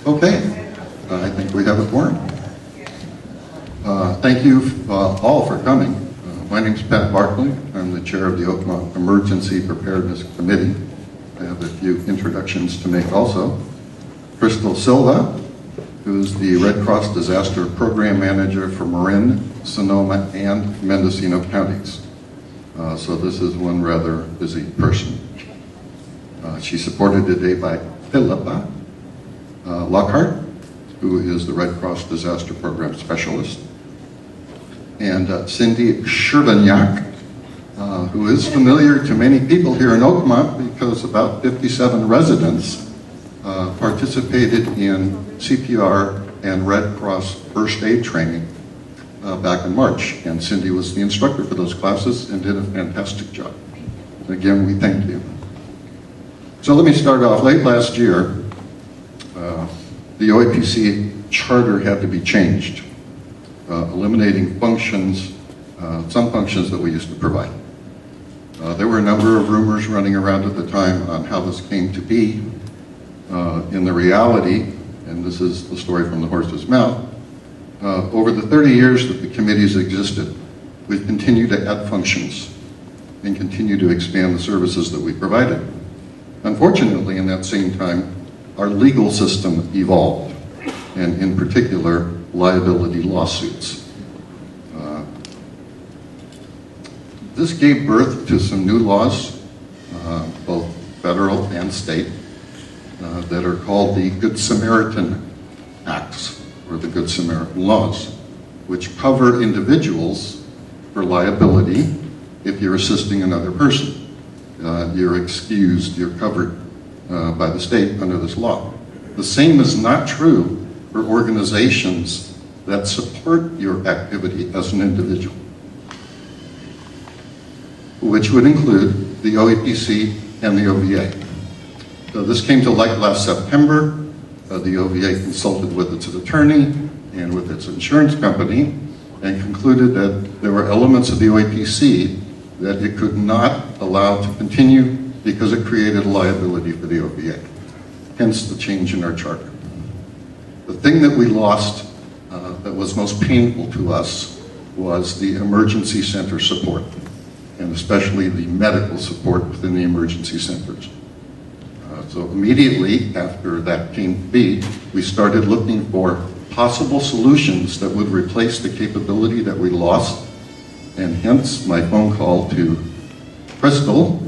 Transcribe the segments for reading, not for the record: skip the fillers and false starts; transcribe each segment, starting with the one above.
Okay, I think we have a quorum. Thank you all for coming. My name is Pat Barkley. I'm the chair of the Oakmont Emergency Preparedness Committee. I have a few introductions to make also. Crystal Silva, who's the Red Cross Disaster Program Manager for Marin, Sonoma, and Mendocino counties. So this is one rather busy person. She's supported today by Philippa Lockhart, who is the Red Cross Disaster Program Specialist, and Cindy Sherbaniak, who is familiar to many people here in Oakmont because about 57 residents participated in CPR and Red Cross first aid training back in March, and Cindy was the instructor for those classes and did a fantastic job. Again, we thank you. So let me start off. Late last year, the OEPC charter had to be changed, eliminating functions, some functions that we used to provide. There were a number of rumors running around at the time on how this came to be. In the reality, and this is the story from the horse's mouth, over the 30 years that the committees existed, we've continued to add functions and continue to expand the services that we provided. Unfortunately, in that same time, our legal system evolved, and in particular, liability lawsuits. This gave birth to some new laws, both federal and state, that are called the Good Samaritan Acts, or the Good Samaritan Laws, which cover individuals for liability if you're assisting another person. You're excused, you're covered by the state under this law. The same is not true for organizations that support your activity as an individual, which would include the OEPC and the OVA. So this came to light last September. The OVA consulted with its attorney and with its insurance company and concluded that there were elements of the OEPC that it could not allow to continue because it created a liability for the OVA, hence the change in our charter. The thing that we lost that was most painful to us was the emergency center support, and especially the medical support within the emergency centers. So immediately after that came to be, we started looking for possible solutions that would replace the capability that we lost, and hence my phone call to Crystal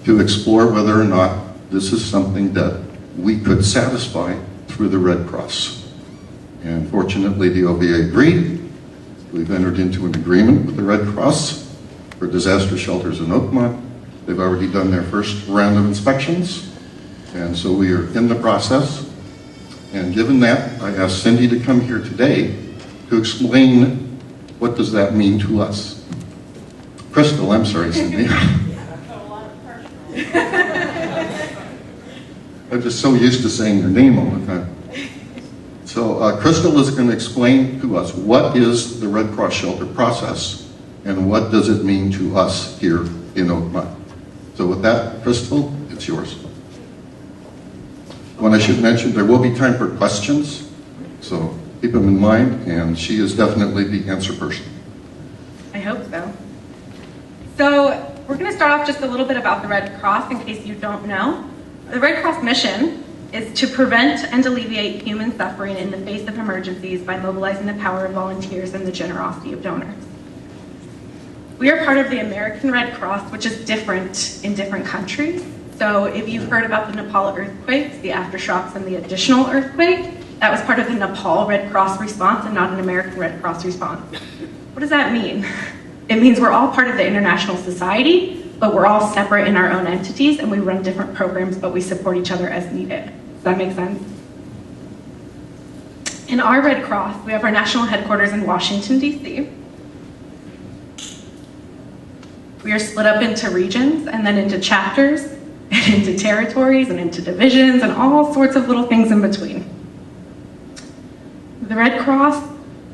to explore whether or not this is something that we could satisfy through the Red Cross. And fortunately, the OVA agreed. We've entered into an agreement with the Red Cross for disaster shelters in Oakmont. They've already done their first round of inspections, and so we are in the process. And given that, I asked Cindy to come here today to explain what does that mean to us. Crystal, I'm sorry, Cindy. I'm just so used to saying your name all the time. So Crystal is going to explain to us what is the Red Cross shelter process and what does it mean to us here in Oakmont. So with that, Crystal, it's yours. When I should mention, there will be time for questions, so keep them in mind, and she is definitely the answer person. I hope so. So we're going to start off just a little bit about the Red Cross in case you don't know. The Red Cross mission is to prevent and alleviate human suffering in the face of emergencies by mobilizing the power of volunteers and the generosity of donors. We are part of the American Red Cross, which is different in different countries. So if you've heard about the Nepal earthquakes, the aftershocks, and the additional earthquake, that was part of the Nepal Red Cross response and not an American Red Cross response. What does that mean? It means we're all part of the international society, but we're all separate in our own entities, and we run different programs, but we support each other as needed. Does that make sense? In our Red Cross, we have our national headquarters in Washington, D.C. We are split up into regions, and then into chapters, and into territories, and into divisions, and all sorts of little things in between. The Red Cross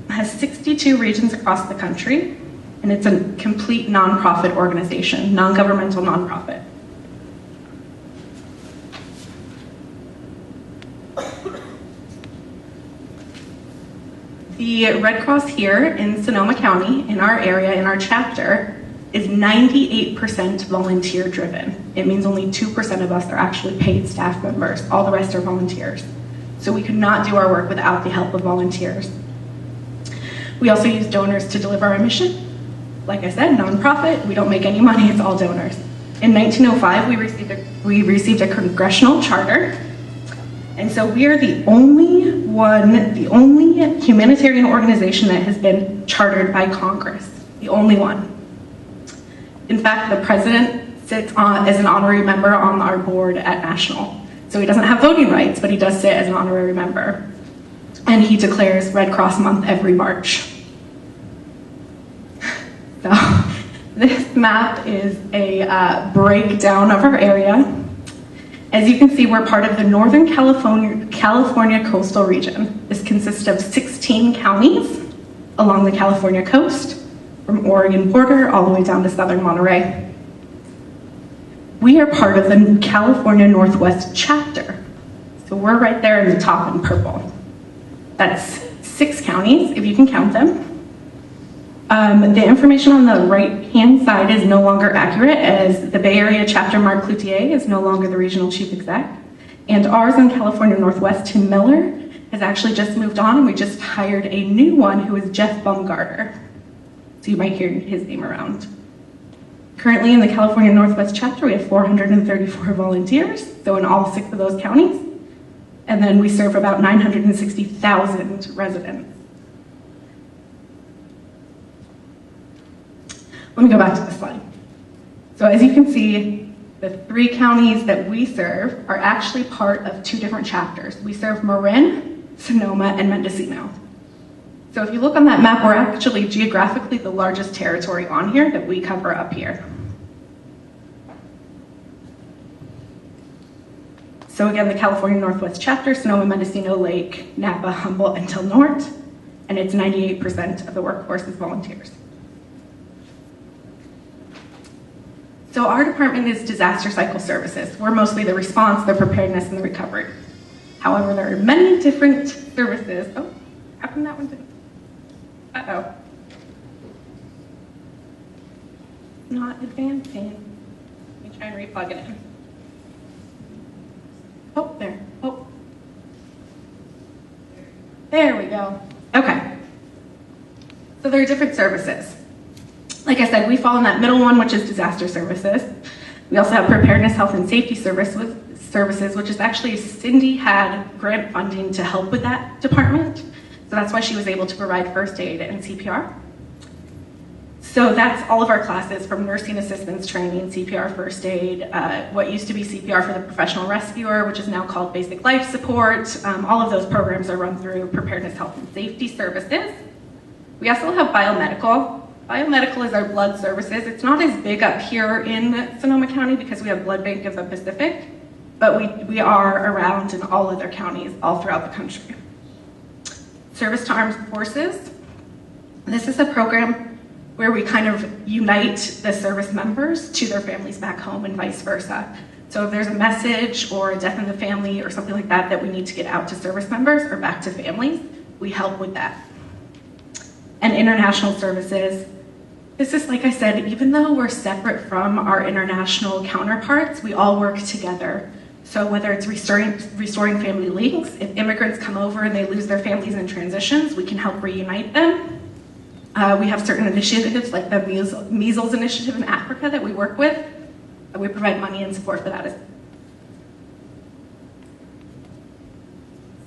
has 62 regions across the country, and it's a complete nonprofit organization, non-governmental nonprofit. The Red Cross here in Sonoma County, in our area, in our chapter, is 98% volunteer driven. It means only 2% of us are actually paid staff members. All the rest are volunteers. So we could not do our work without the help of volunteers. We also use donors to deliver our mission. Like I said, nonprofit, we don't make any money, it's all donors. In 1905, we received a congressional charter. And so we are the only humanitarian organization that has been chartered by Congress. The only one. In fact, the president sits on as an honorary member on our board at National. So he doesn't have voting rights, but he does sit as an honorary member. And he declares Red Cross Month every March. So this map is a breakdown of our area. As you can see, we're part of the Northern California coastal region. This consists of 16 counties along the California coast, from Oregon border all the way down to southern Monterey. We are part of the California Northwest chapter. So we're right there in the top in purple. That's 6 counties, if you can count them. The information on the right-hand side is no longer accurate, as the Bay Area chapter, Mark Cloutier, is no longer the regional chief exec. And ours in California Northwest, Tim Miller, has actually just moved on, and we just hired a new one who is Jeff Bumgarter. So you might hear his name around. Currently in the California Northwest chapter, we have 434 volunteers, so in all 6 of those counties. And then we serve about 960,000 residents. Let me go back to the slide. So as you can see, the 3 counties that we serve are actually part of 2 different chapters. We serve Marin, Sonoma, and Mendocino. So if you look on that map, we're actually geographically the largest territory on here that we cover up here. So again, the California Northwest chapter, Sonoma, Mendocino, Lake, Napa, Humboldt, and Del Norte, and it's 98% of the workforce is volunteers. So our department is disaster cycle services. We're mostly the response, the preparedness, and the recovery. However, there are many different services. Oh, how come that one didn't? Uh-oh. Not advancing. Let me try and re-plug it in. Oh, there. Oh. There we go. Okay. So there are different services. Like I said, we fall in that middle one, which is disaster services. We also have preparedness, health, and safety services, which is actually Cindy had grant funding to help with that department. So that's why she was able to provide first aid and CPR. So that's all of our classes, from nursing assistance training, CPR first aid, what used to be CPR for the professional rescuer, which is now called basic life support. All of those programs are run through preparedness, health, and safety services. We also have biomedical. Biomedical is our blood services. It's not as big up here in Sonoma County because we have Blood Bank of the Pacific, but we are around in all other counties all throughout the country. Service to Armed Forces. This is a program where we kind of unite the service members to their families back home and vice versa. So if there's a message or a death in the family or something like that that we need to get out to service members or back to families, we help with that. And international services. This is, like I said, even though we're separate from our international counterparts, we all work together. So whether it's restoring family links, if immigrants come over and they lose their families in transitions, we can help reunite them. We have certain initiatives like the Measles Initiative in Africa that we work with. We provide money and support for that.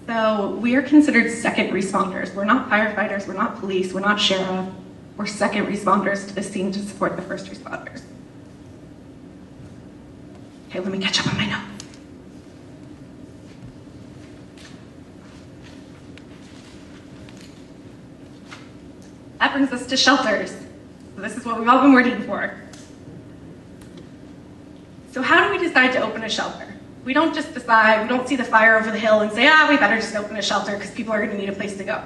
So we are considered second responders. We're not firefighters, we're not police, we're not sheriff. We're second responders to the scene to support the first responders. Okay, let me catch up on my notes. That brings us to shelters. So this is what we've all been waiting for. So how do we decide to open a shelter? We don't just decide, we don't see the fire over the hill and say, we better just open a shelter because people are gonna need a place to go.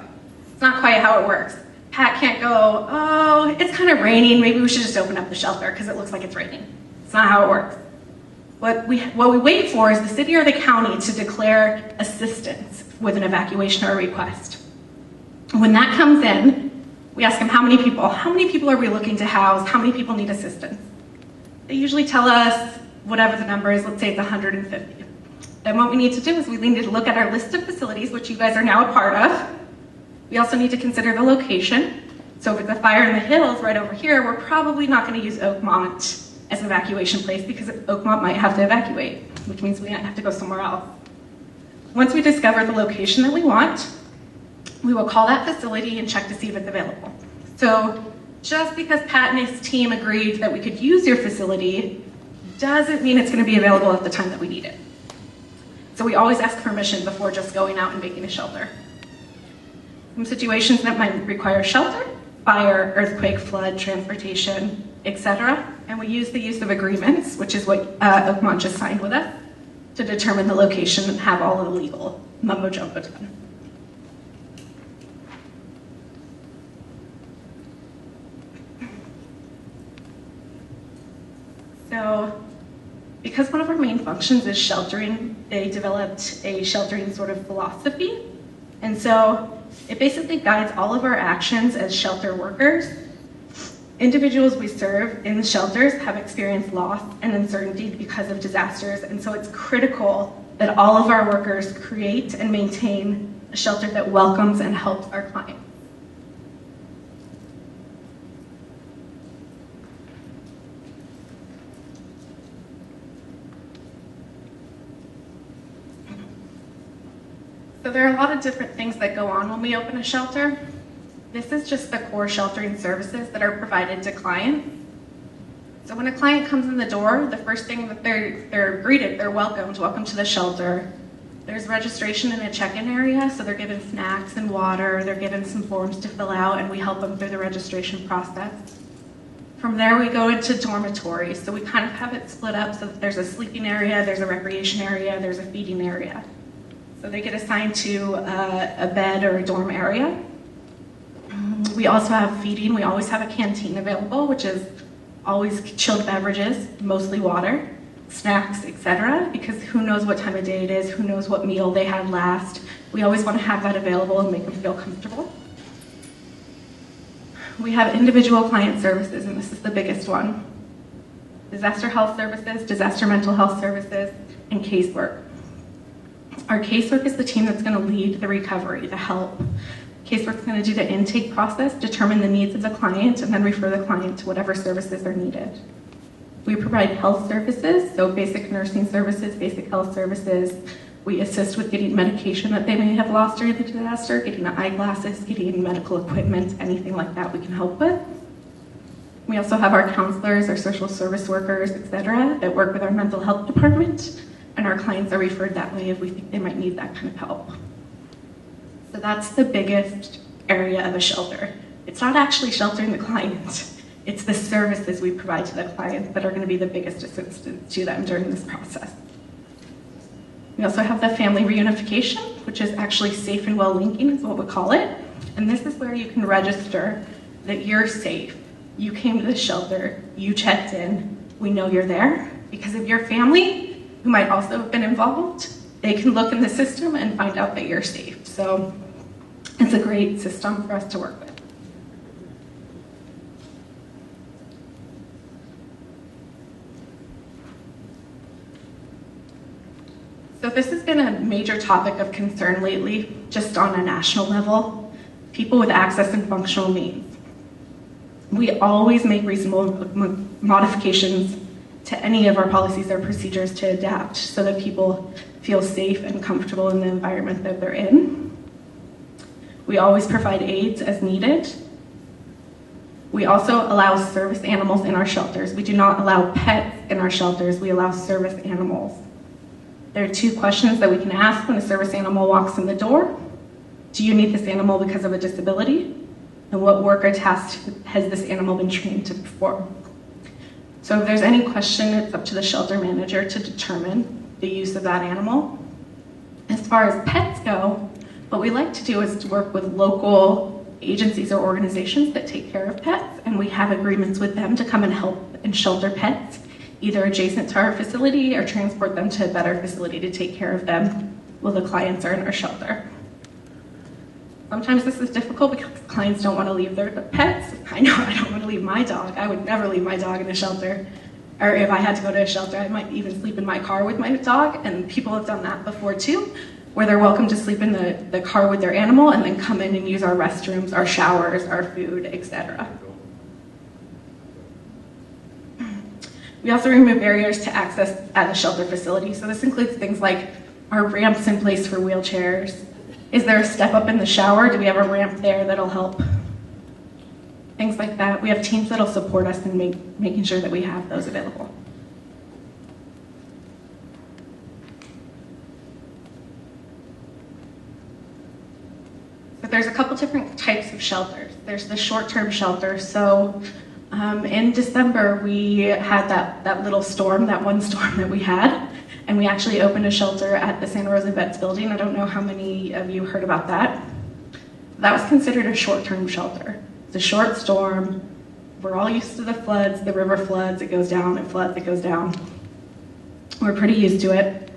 It's not quite how it works. Pat can't go, it's kind of raining, maybe we should just open up the shelter because it looks like it's raining. It's not how it works. What we wait for is the city or the county to declare assistance with an evacuation or a request. When that comes in, we ask them how many people are we looking to house, how many people need assistance. They usually tell us whatever the number is, let's say it's 150. Then what we need to do is we need to look at our list of facilities, which you guys are now a part of. We also need to consider the location. So if it's a fire in the hills right over here, we're probably not going to use Oakmont as an evacuation place because Oakmont might have to evacuate, which means we might have to go somewhere else. Once we discover the location that we want, we will call that facility and check to see if it's available. So just because Pat and his team agreed that we could use your facility doesn't mean it's going to be available at the time that we need it. So we always ask permission before just going out and making a shelter. Some situations that might require shelter: fire, earthquake, flood, transportation, etc. And we use the use of agreements, which is what Oakmont just signed with us, to determine the location and have all the legal mumbo jumbo done. So, because one of our main functions is sheltering, they developed a sheltering sort of philosophy. And so it basically guides all of our actions as shelter workers. Individuals we serve in the shelters have experienced loss and uncertainty because of disasters, and so it's critical that all of our workers create and maintain a shelter that welcomes and helps our clients. So there are a lot of different things that go on when we open a shelter. This is just the core sheltering services that are provided to clients. So when a client comes in the door, the first thing that they're greeted, they're welcomed, welcome to the shelter. There's registration in a check-in area, so they're given snacks and water, they're given some forms to fill out, and we help them through the registration process. From there, we go into dormitories. So we kind of have it split up so that there's a sleeping area, there's a recreation area, there's a feeding area. So they get assigned to a bed or a dorm area. We also have feeding. We always have a canteen available, which is always chilled beverages, mostly water, snacks, etc. Because who knows what time of day it is, who knows what meal they had last. We always want to have that available and make them feel comfortable. We have individual client services, and this is the biggest one. Disaster health services, disaster mental health services, and casework. Our casework is the team that's going to lead the recovery, the help. Casework is going to do the intake process, determine the needs of the client, and then refer the client to whatever services are needed. We provide health services, so basic nursing services, basic health services. We assist with getting medication that they may have lost during the disaster, getting eyeglasses, getting medical equipment, anything like that we can help with. We also have our counselors, our social service workers, etc., that work with our mental health department, and our clients are referred that way if we think they might need that kind of help. So that's the biggest area of a shelter. It's not actually sheltering the client. It's the services we provide to the clients that are going to be the biggest assistance to them during this process. We also have the family reunification, which is actually safe and well linking is what we call it. And this is where you can register that you're safe. You came to the shelter, you checked in, we know you're there. Because of your family, who might also have been involved, they can look in the system and find out that you're safe. So it's a great system for us to work with. So this has been a major topic of concern lately, just on a national level. People with access and functional needs. We always make reasonable modifications to any of our policies or procedures to adapt so that people feel safe and comfortable in the environment that they're in. We always provide aids as needed. We also allow service animals in our shelters. We do not allow pets in our shelters, we allow service animals. There are 2 questions that we can ask when a service animal walks in the door. Do you need this animal because of a disability? And what work or task has this animal been trained to perform? So if there's any question, it's up to the shelter manager to determine the use of that animal. As far as pets go, what we like to do is to work with local agencies or organizations that take care of pets, and we have agreements with them to come and help and shelter pets, either adjacent to our facility or transport them to a better facility to take care of them while the clients are in our shelter. Sometimes this is difficult because clients don't want to leave their pets. I know I don't want to leave my dog. I would never leave my dog in a shelter. Or if I had to go to a shelter, I might even sleep in my car with my dog, and people have done that before too, where they're welcome to sleep in the car with their animal and then come in and use our restrooms, our showers, our food, etc. We also remove barriers to access at the shelter facility. So this includes things like our ramps in place for wheelchairs. Is there a step up in the shower? Do we have a ramp there that'll help? Things like that. We have teams that'll support us in making sure that we have those available. But there's a couple different types of shelters. There's the short-term shelter. So in December, we had that little storm, that one storm that we had, and we actually opened a shelter at the Santa Rosa Vets building. I don't know how many of you heard about that. That was considered a short-term shelter. It's a short storm. We're all used to the floods, the river floods, it goes down, it floods, it goes down. We're pretty used to it.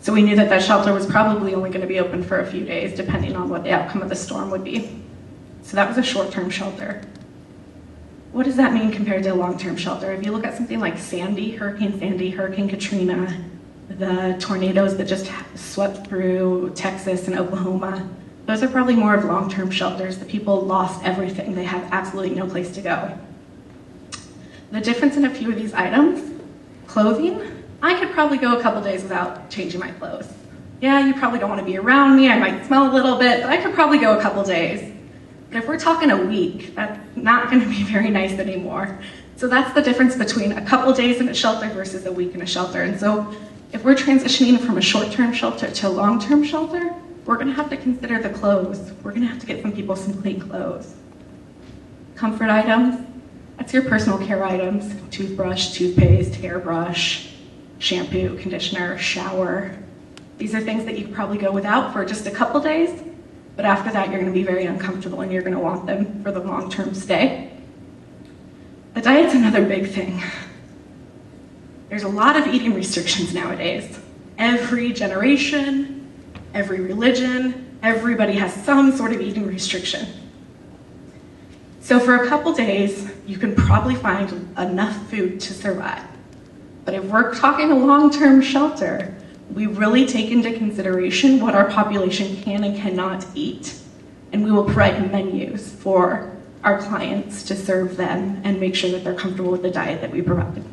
So we knew that that shelter was probably only going to be open for a few days, depending on what the outcome of the storm would be. So that was a short-term shelter. What does that mean compared to a long-term shelter? If you look at something like Sandy, Hurricane Katrina, the tornadoes that just swept through Texas and Oklahoma, those are probably more of long-term shelters. The people lost everything. They have absolutely no place to go. The difference in a few of these items, clothing, I could probably go a couple days without changing my clothes. Yeah, you probably don't want to be around me. I might smell a little bit, but I could probably go a couple days. But if we're talking a week, that's not going to be very nice anymore. So that's the difference between a couple days in a shelter versus a week in a shelter. And so if we're transitioning from a short-term shelter to a long-term shelter, we're going to have to consider the clothes. We're going to have to get some people some clean clothes. Comfort items, that's your personal care items, toothbrush, toothpaste, hairbrush, shampoo, conditioner, shower. These are things that you could probably go without for just a couple days, but after that you're going to be very uncomfortable and you're going to want them for the long-term stay. The diet's another big thing. There's a lot of eating restrictions nowadays. Every generation, every religion, everybody has some sort of eating restriction. So for a couple days, you can probably find enough food to survive. But if we're talking a long-term shelter, we really take into consideration what our population can and cannot eat. And we will provide menus for our clients to serve them and make sure that they're comfortable with the diet that we provide.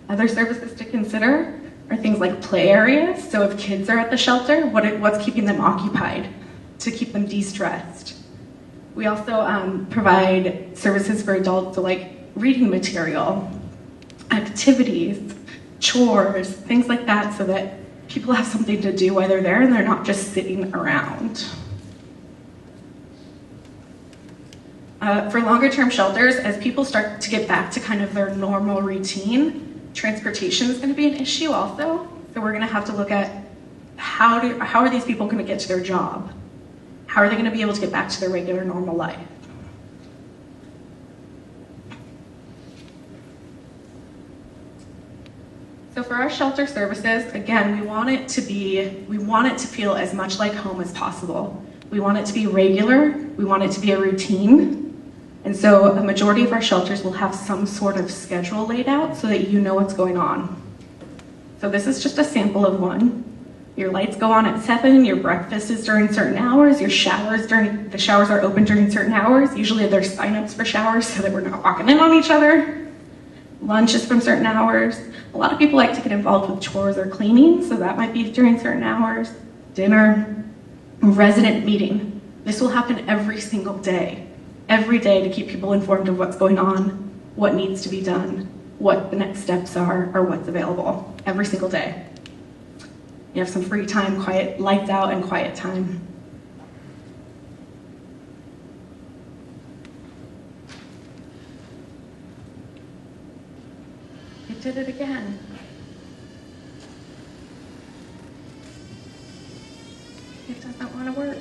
Other services to consider are things like play areas. So if kids are at the shelter, what's keeping them occupied to keep them de-stressed? We also provide services for adults, so like reading material, activities, chores, things like that, so that people have something to do while they're there and they're not just sitting around. For longer term shelters, as people start to get back to kind of their normal routine, transportation is going to be an issue also. So we're going to have to look at how are these people going to get to their job? How are they going to be able to get back to their regular normal life? So for our shelter services, again, we want it to feel as much like home as possible. We want it to be regular, we want it to be a routine. And so a majority of our shelters will have some sort of schedule laid out so that you know what's going on. So this is just a sample of one. Your lights go on at 7, your breakfast is during certain hours, the showers are open during certain hours. Usually there's sign-ups for showers so that we're not walking in on each other. Lunch is from certain hours. A lot of people like to get involved with chores or cleaning, so that might be during certain hours. Dinner, resident meeting. This will happen every single day. Every day to keep people informed of what's going on, what needs to be done, what the next steps are, or what's available. Every single day. You have some free time, quiet, lights out, and quiet time. It did it again. It doesn't want to work.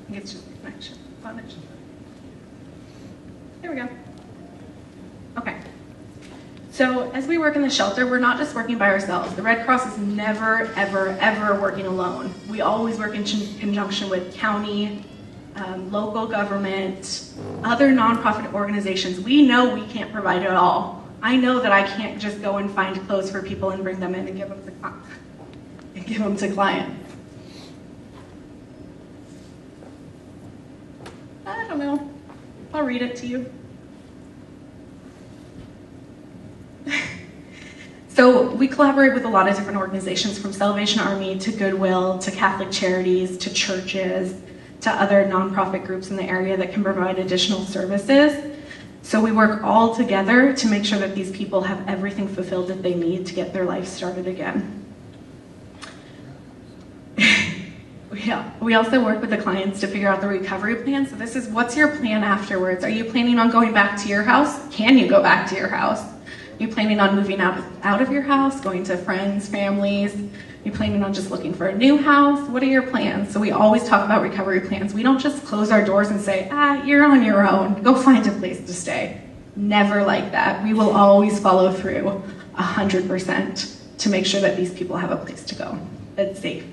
I think it's just a connection. There we go. Okay, So as we work in the shelter, we're not just working by ourselves. The Red Cross is never, ever, ever working alone. We always work in conjunction with county, local government, other nonprofit organizations. We know we can't provide it all. I know that I can't just go and find clothes for people and bring them in and give them to clients. I don't know. I'll read it to you. So we collaborate with a lot of different organizations, from Salvation Army to Goodwill to Catholic Charities to churches to other nonprofit groups in the area that can provide additional services. So we work all together to make sure that these people have everything fulfilled that they need to get their life started again. We also work with the clients to figure out the recovery plan. So this is, what's your plan afterwards? Are you planning on going back to your house? Can you go back to your house? Are you planning on moving out of your house, going to friends, families? Are you planning on just looking for a new house? What are your plans? So we always talk about recovery plans. We don't just close our doors and say, you're on your own. Go find a place to stay. Never like that. We will always follow through 100% to make sure that these people have a place to go that's safe.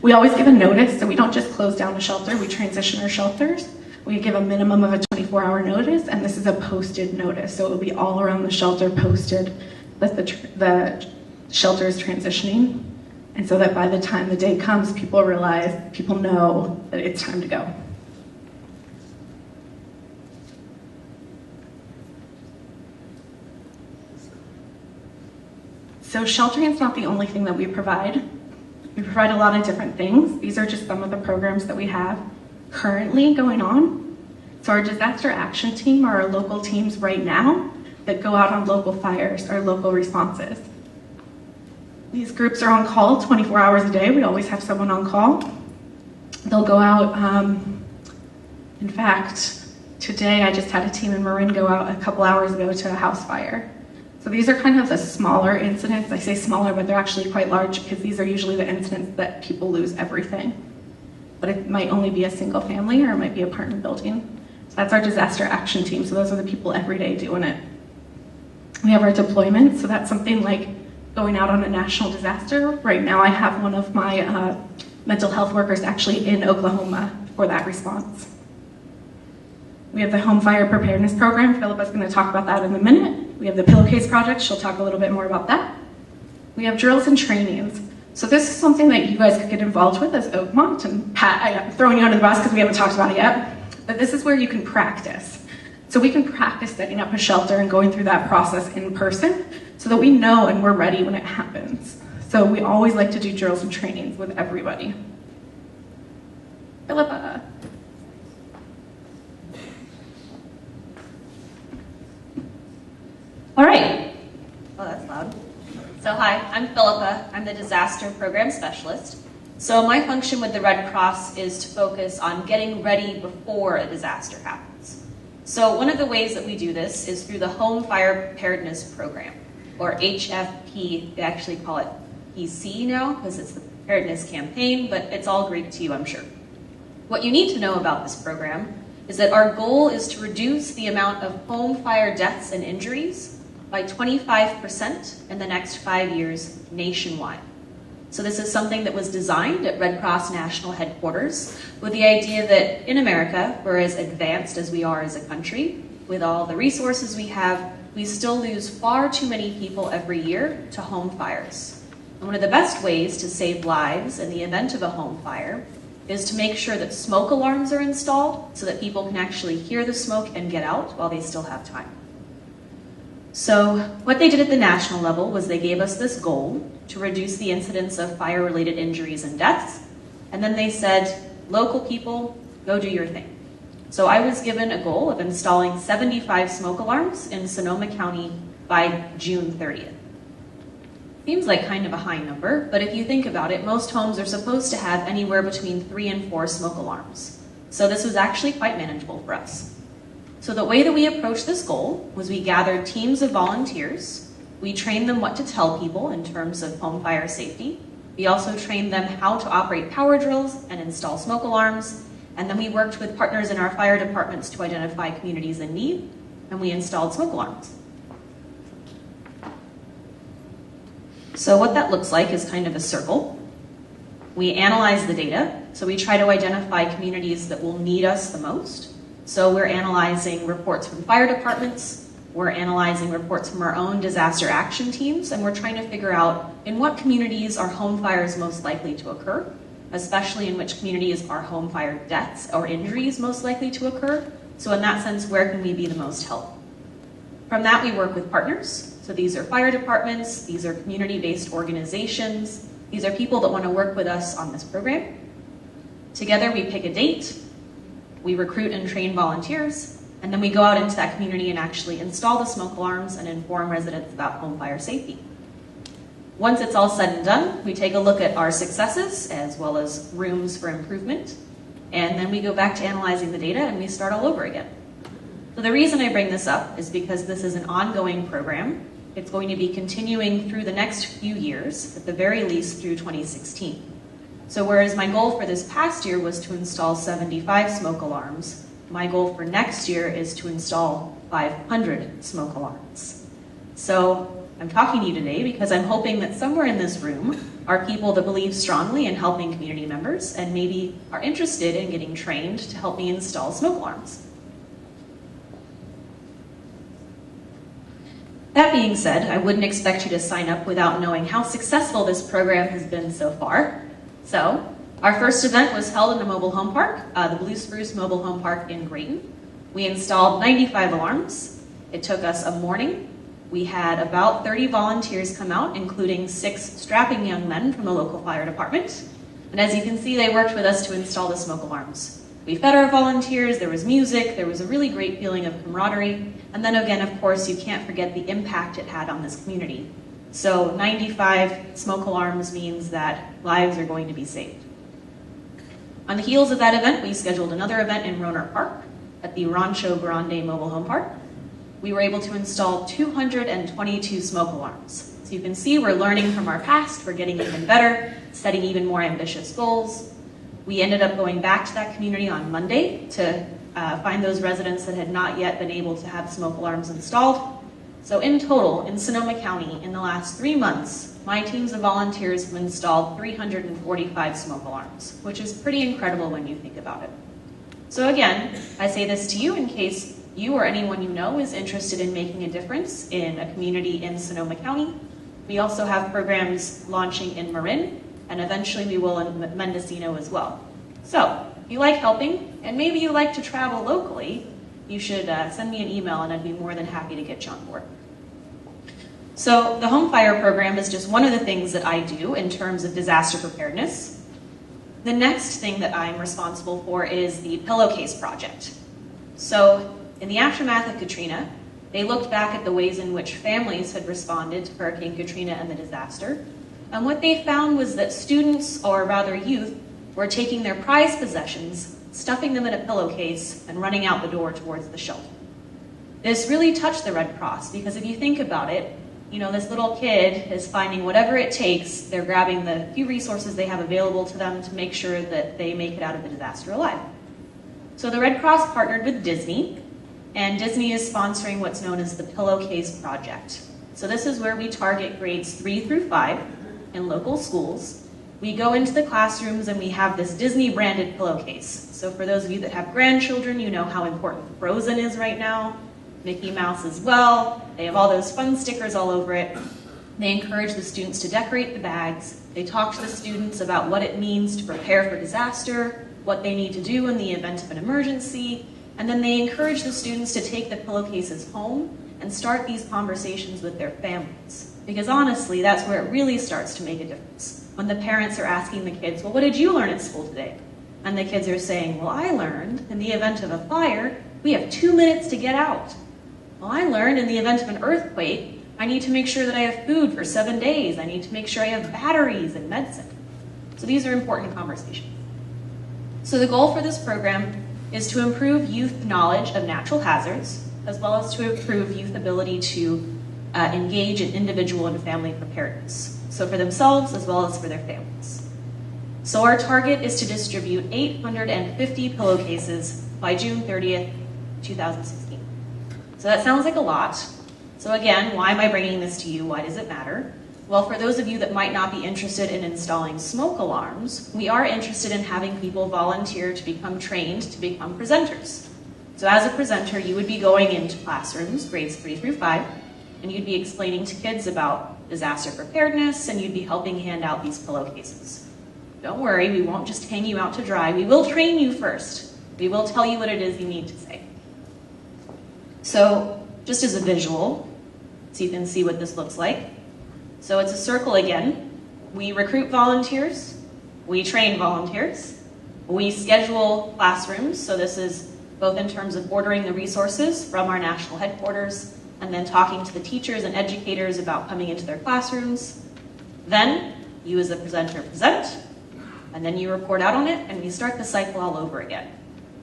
We always give a notice, so we don't just close down a shelter, we transition our shelters. We give a minimum of a 24-hour notice, and this is a posted notice, so it will be all around the shelter posted that the shelter is transitioning, and so that by the time the day comes, people know that it's time to go. So sheltering is not the only thing that we provide. We provide a lot of different things. These are just some of the programs that we have currently going on. So our disaster action team are our local teams right now that go out on local fires or local responses. These groups are on call 24 hours a day. We always have someone on call. They'll go out, in fact, today I just had a team in Marin go out a couple hours ago to a house fire. So these are kind of the smaller incidents. I say smaller, but they're actually quite large because these are usually the incidents that people lose everything. But it might only be a single family or it might be an apartment building. So that's our disaster action team. So those are the people every day doing it. We have our deployment. So that's something like going out on a national disaster. Right now I have one of my mental health workers actually in Oklahoma for that response. We have the home fire preparedness program. Philippa's going to talk about that in a minute. We have the pillowcase project. She'll talk a little bit more about that. We have drills and trainings. So this is something that you guys could get involved with as Oakmont. And Pat, I'm throwing you under the bus because we haven't talked about it yet. But this is where you can practice. So we can practice setting up a shelter and going through that process in person so that we know and we're ready when it happens. So we always like to do drills and trainings with everybody. Philippa. All right. Oh, that's loud. So hi, I'm Philippa. I'm the Disaster Program Specialist. So my function with the Red Cross is to focus on getting ready before a disaster happens. So one of the ways that we do this is through the Home Fire Preparedness Program, or HFP. They actually call it PC now because it's the preparedness campaign, but it's all Greek to you, I'm sure. What you need to know about this program is that our goal is to reduce the amount of home fire deaths and injuries by 25% in the next 5 years nationwide. So this is something that was designed at Red Cross National Headquarters with the idea that in America, we're as advanced as we are as a country. With all the resources we have, we still lose far too many people every year to home fires. And one of the best ways to save lives in the event of a home fire is to make sure that smoke alarms are installed so that people can actually hear the smoke and get out while they still have time. So what they did at the national level was they gave us this goal to reduce the incidence of fire-related injuries and deaths. And then they said, local people, go do your thing. So I was given a goal of installing 75 smoke alarms in Sonoma County by June 30th. Seems like kind of a high number, but if you think about it, most homes are supposed to have anywhere between 3 and 4 smoke alarms. So this was actually quite manageable for us. So the way that we approached this goal was we gathered teams of volunteers. We trained them what to tell people in terms of home fire safety. We also trained them how to operate power drills and install smoke alarms. And then we worked with partners in our fire departments to identify communities in need, and we installed smoke alarms. So what that looks like is kind of a circle. We analyze the data, so we try to identify communities that will need us the most. So we're analyzing reports from fire departments, we're analyzing reports from our own disaster action teams, and we're trying to figure out in what communities are home fires most likely to occur, especially in which communities are home fire deaths or injuries most likely to occur. So in that sense, where can we be the most help? From that, we work with partners. So these are fire departments, these are community-based organizations, these are people that want to work with us on this program. Together, we pick a date, we recruit and train volunteers, and then we go out into that community and actually install the smoke alarms and inform residents about home fire safety. Once it's all said and done, we take a look at our successes as well as rooms for improvement, and then we go back to analyzing the data and we start all over again. So the reason I bring this up is because this is an ongoing program. It's going to be continuing through the next few years, at the very least through 2016. So whereas my goal for this past year was to install 75 smoke alarms, my goal for next year is to install 500 smoke alarms. So I'm talking to you today because I'm hoping that somewhere in this room are people that believe strongly in helping community members and maybe are interested in getting trained to help me install smoke alarms. That being said, I wouldn't expect you to sign up without knowing how successful this program has been so far. So, our first event was held in a mobile home park, the Blue Spruce Mobile Home Park in Grayton. We installed 95 alarms. It took us a morning. We had about 30 volunteers come out, including 6 strapping young men from the local fire department. And as you can see, they worked with us to install the smoke alarms. We fed our volunteers, there was music, there was a really great feeling of camaraderie. And then again, of course, you can't forget the impact it had on this community. So 95 smoke alarms means that lives are going to be saved. On the heels of that event, we scheduled another event in Rohnert Park at the Rancho Grande Mobile Home Park. We were able to install 222 smoke alarms. So you can see we're learning from our past, we're getting even better, setting even more ambitious goals. We ended up going back to that community on Monday to find those residents that had not yet been able to have smoke alarms installed. So in total, in Sonoma County, in the last 3 months, my teams of volunteers have installed 345 smoke alarms, which is pretty incredible when you think about it. So again, I say this to you in case you or anyone you know is interested in making a difference in a community in Sonoma County. We also have programs launching in Marin, and eventually we will in Mendocino as well. So, if you like helping, and maybe you like to travel locally, you should send me an email and I'd be more than happy to get you on board. So, the home fire program is just one of the things that I do in terms of disaster preparedness. The next thing that I'm responsible for is the pillowcase project. So, in the aftermath of Katrina, they looked back at the ways in which families had responded to Hurricane Katrina and the disaster. And what they found was that students, or rather youth, were taking their prized possessions, stuffing them in a pillowcase, and running out the door towards the shelter. This really touched the Red Cross, because if you think about it, you know, this little kid is finding whatever it takes, they're grabbing the few resources they have available to them to make sure that they make it out of the disaster alive. So the Red Cross partnered with Disney, and Disney is sponsoring what's known as the Pillowcase Project. So this is where we target grades 3 through 5 in local schools. We go into the classrooms and we have this Disney branded pillowcase. So for those of you that have grandchildren, you know how important Frozen is right now, Mickey Mouse as well. They have all those fun stickers all over it. They encourage the students to decorate the bags. They talk to the students about what it means to prepare for disaster, what they need to do in the event of an emergency, and then they encourage the students to take the pillowcases home and start these conversations with their families. Because honestly, that's where it really starts to make a difference. When the parents are asking the kids, well, what did you learn at school today? And the kids are saying, well, I learned in the event of a fire, we have 2 minutes to get out. Well, I learned in the event of an earthquake, I need to make sure that I have food for 7 days. I need to make sure I have batteries and medicine. So these are important conversations. So the goal for this program is to improve youth knowledge of natural hazards, as well as to improve youth ability to engage in individual and family preparedness. So for themselves as well as for their families. So our target is to distribute 850 pillowcases by June 30th, 2016. So that sounds like a lot. So again, why am I bringing this to you? Why does it matter? Well, for those of you that might not be interested in installing smoke alarms, we are interested in having people volunteer to become trained to become presenters. So as a presenter, you would be going into classrooms, grades 3 through 5, and you'd be explaining to kids about disaster preparedness, and you'd be helping hand out these pillowcases. Don't worry, we won't just hang you out to dry. We will train you first. We will tell you what it is you need to say. So just as a visual, so you can see what this looks like. So it's a circle again. We recruit volunteers. We train volunteers. We schedule classrooms. So this is both in terms of ordering the resources from our national headquarters and then talking to the teachers and educators about coming into their classrooms. Then you as a presenter present, and then you report out on it, and we start the cycle all over again.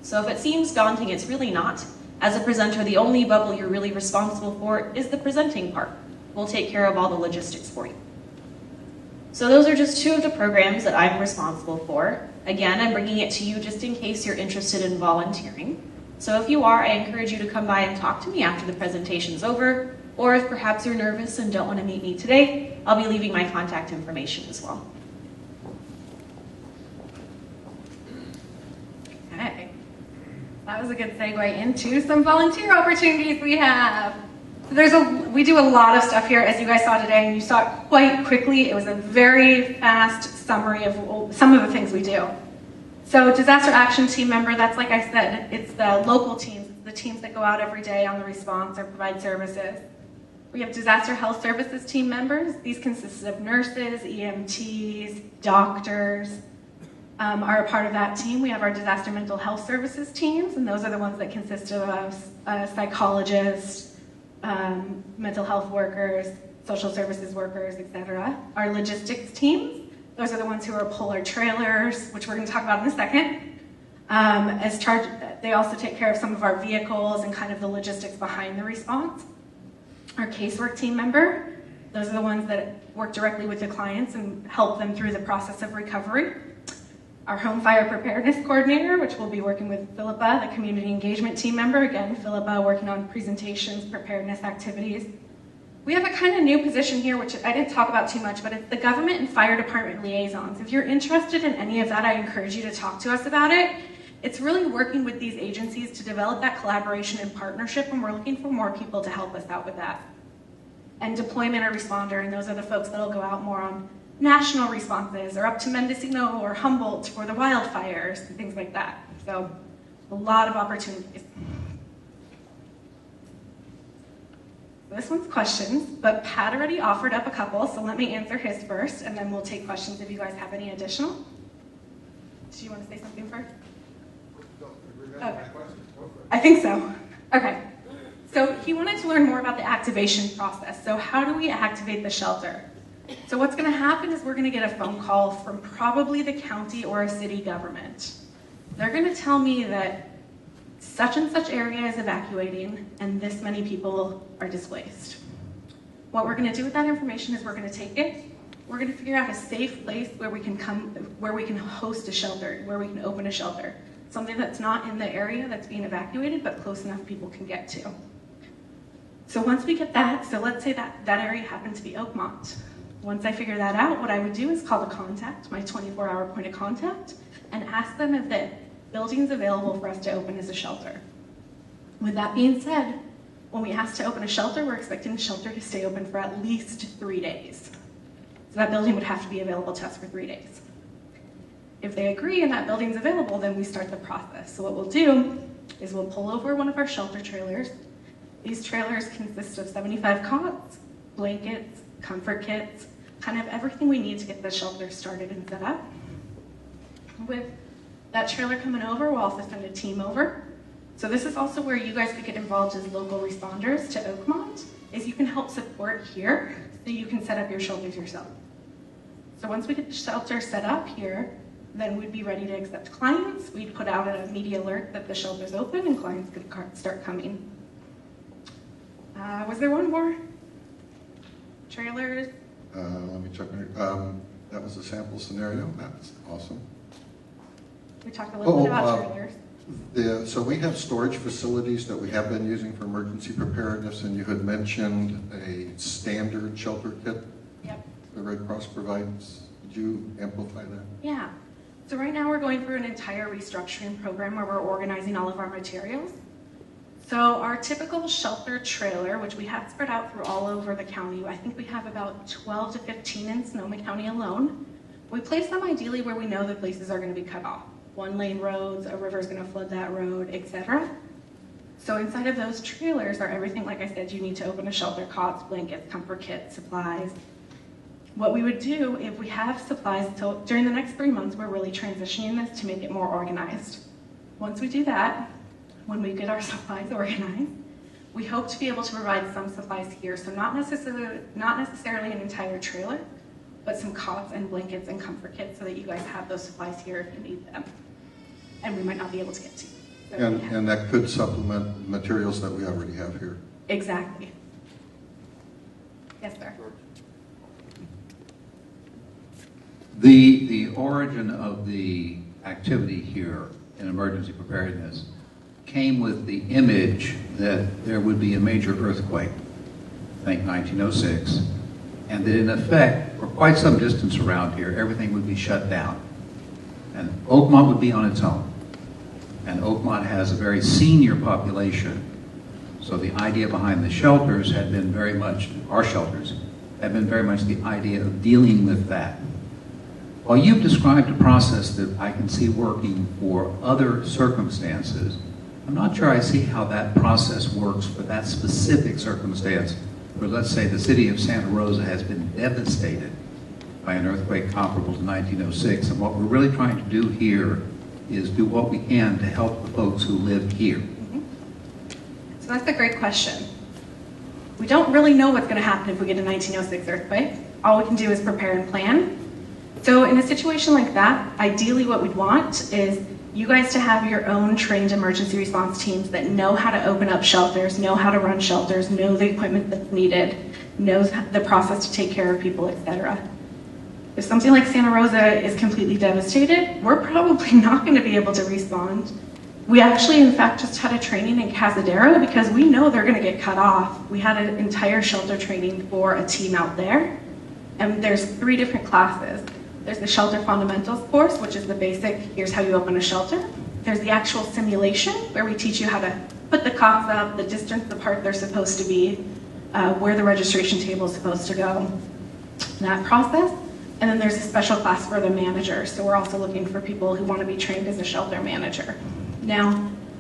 So if it seems daunting, it's really not. As a presenter, the only bubble you're really responsible for is the presenting part. We'll take care of all the logistics for you. So those are just 2 of the programs that I'm responsible for. Again, I'm bringing it to you just in case you're interested in volunteering. So if you are, I encourage you to come by and talk to me after the presentation's over, or if perhaps you're nervous and don't want to meet me today, I'll be leaving my contact information as well. Okay, that was a good segue into some volunteer opportunities we have. So we do a lot of stuff here, as you guys saw today, and you saw it quite quickly. It was a very fast summary of some of the things we do. So disaster action team member, that's like I said, it's the local teams, the teams that go out every day on the response or provide services. We have disaster health services team members. These consist of nurses, EMTs, doctors, are a part of that team. We have our disaster mental health services teams, and those are the ones that consist of psychologists, mental health workers, social services workers, etc. Our logistics teams, those are the ones who are pull our trailers, which we're going to talk about in a second. They also take care of some of our vehicles and kind of the logistics behind the response. Our casework team member, those are the ones that work directly with the clients and help them through the process of recovery. Our home fire preparedness coordinator, which will be working with Philippa, the community engagement team member. Again, Philippa working on presentations, preparedness activities. We have a kind of new position here, which I didn't talk about too much, but it's the government and fire department liaisons. If you're interested in any of that, I encourage you to talk to us about it. It's really working with these agencies to develop that collaboration and partnership, and we're looking for more people to help us out with that. And deployment or responder, and those are the folks that'll go out more on national responses or up to Mendocino or Humboldt for the wildfires and things like that. So a lot of opportunities. This one's questions, but Pat already offered up a couple, so let me answer his first, and then we'll take questions if you guys have any additional. Do you want to say something first? Okay. I think so. Okay. So he wanted to learn more about the activation process. So how do we activate the shelter? So what's going to happen is we're going to get a phone call from probably the county or a city government. They're going to tell me that such and such area is evacuating and this many people are displaced. What we're going to do with that information is we're going to take it, we're going to figure out a safe place where we can host a shelter, where we can open a shelter. Something that's not in the area that's being evacuated, but close enough people can get to. So once we get that, so let's say that area happened to be Oakmont. Once I figure that out, what I would do is call the contact, my 24-hour point of contact, and ask them if the building's available for us to open as a shelter. With that being said, when we ask to open a shelter, we're expecting the shelter to stay open for at least 3 days. So that building would have to be available to us for 3 days. If they agree and that building's available, then we start the process. So what we'll do is we'll pull over one of our shelter trailers. These trailers consist of 75 cots, blankets, comfort kits, kind of everything we need to get the shelter started and set up. With that trailer coming over, we'll also send a team over. So this is also where you guys could get involved as local responders to Oakmont, is you can help support here so you can set up your shelters yourself. So once we get the shelter set up here, then we'd be ready to accept clients. We'd put out a media alert that the shelter's open and clients could start coming. Was there one more? Trailers? Let me check. That was a sample scenario. That's awesome. We talked a little bit about trailers. So we have storage facilities that we have been using for emergency preparedness, and you had mentioned a standard shelter kit. Yep. Red Cross provides. Could you amplify that? Yeah. So right now we're going through an entire restructuring program where we're organizing all of our materials. So our typical shelter trailer, which we have spread out through all over the county, I think we have about 12 to 15 in Sonoma County alone. We place them ideally where we know the places are going to be cut off. 1-lane roads, a river is going to flood that road, etc. So inside of those trailers are everything, like I said, you need to open a shelter: cots, blankets, comfort kits, supplies. What we would do if we have supplies, so during the next 3 months, we're really transitioning this to make it more organized. Once we do that, when we get our supplies organized, we hope to be able to provide some supplies here. So not necessarily an entire trailer, but some cots and blankets and comfort kits so that you guys have those supplies here if you need them. And we might not be able to get to. So And that could supplement materials that we already have here. Exactly. Yes, sir. The origin of the activity here in emergency preparedness came with the image that there would be a major earthquake, I think 1906, and that in effect, for quite some distance around here, everything would be shut down. And Oakmont would be on its own. And Oakmont has a very senior population. So the idea behind the shelters had been very much, our shelters, had been very much the idea of dealing with that. While you've described a process that I can see working for other circumstances, I'm not sure I see how that process works for that specific circumstance where, let's say, the city of Santa Rosa has been devastated by an earthquake comparable to 1906, and what we're really trying to do here is do what we can to help the folks who live here. So that's a great question. We don't really know what's going to happen if we get a 1906 earthquake. All we can do is prepare and plan. So in a situation like that, ideally what we'd want is you guys to have your own trained emergency response teams that know how to open up shelters, know how to run shelters, know the equipment that's needed, knows the process to take care of people, etc. If something like Santa Rosa is completely devastated, we're probably not going to be able to respond. We actually, in fact, just had a training in Cazadero because we know they're going to get cut off. We had an entire shelter training for a team out there, and there's 3 different classes. There's the shelter fundamentals course, which is the basic, here's how you open a shelter. There's the actual simulation, where we teach you how to put the cots up, the distance apart they're supposed to be, where the registration table is supposed to go, that process. And then there's a special class for the manager. So we're also looking for people who want to be trained as a shelter manager. Now,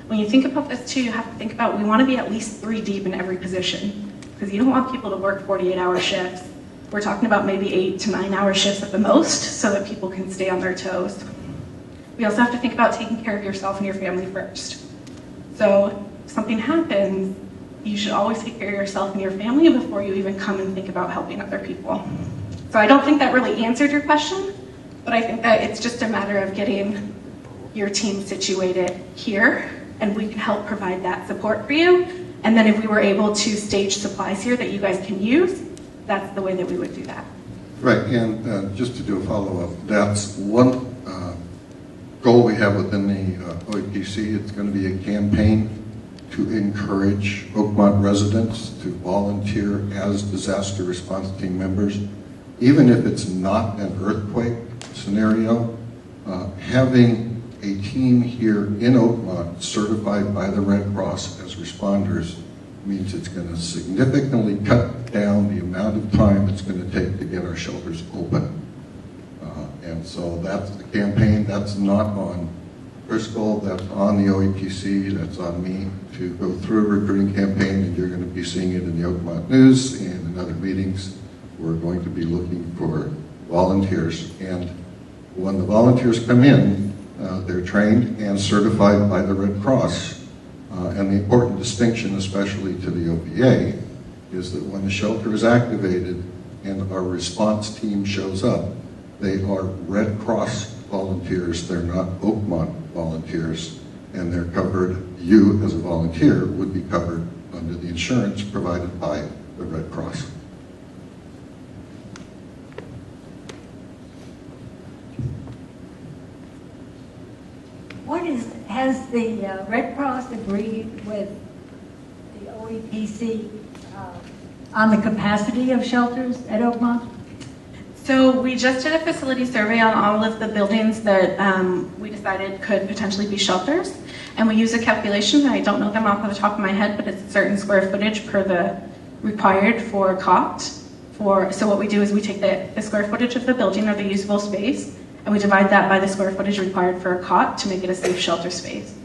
when you think about this too, you have to think about, we want to be at least 3 deep in every position, because you don't want people to work 48-hour shifts. We're talking about maybe 8 to 9-hour shifts at the most so that people can stay on their toes. We also have to think about taking care of yourself and your family first. So if something happens, you should always take care of yourself and your family before you even come and think about helping other people. So I don't think that really answered your question, but I think that it's just a matter of getting your team situated here, and we can help provide that support for you. And then if we were able to stage supplies here that you guys can use, that's the way that we would do that. Right, and just to do a follow-up, that's one goal we have within the OEPC. It's going to be a campaign to encourage Oakmont residents to volunteer as disaster response team members. Even if it's not an earthquake scenario, having a team here in Oakmont certified by the Red Cross as responders means it's going to significantly cut down the amount of time it's going to take to get our shelters open. And so that's the campaign. That's not on Bristol, that's on the OEPC, that's on me to go through a recruiting campaign, and you're going to be seeing it in the Oakmont News and in other meetings. We're going to be looking for volunteers, and when the volunteers come in, they're trained and certified by the Red Cross. And the important distinction, especially to the OPA, is that when the shelter is activated and our response team shows up, they are Red Cross volunteers, they're not Oakmont volunteers, and they're covered, you as a volunteer would be covered under the insurance provided by the Red Cross. Has the Red Cross agreed with the OEPC on the capacity of shelters at Oakmont? So we just did a facility survey on all of the buildings that we decided could potentially be shelters. And we use a calculation, I don't know them off the top of my head, but it's a certain square footage per the required for a cot. So what we do is we take the square footage of the building or the usable space, and we divide that by the square footage required for a cot to make it a safe shelter space.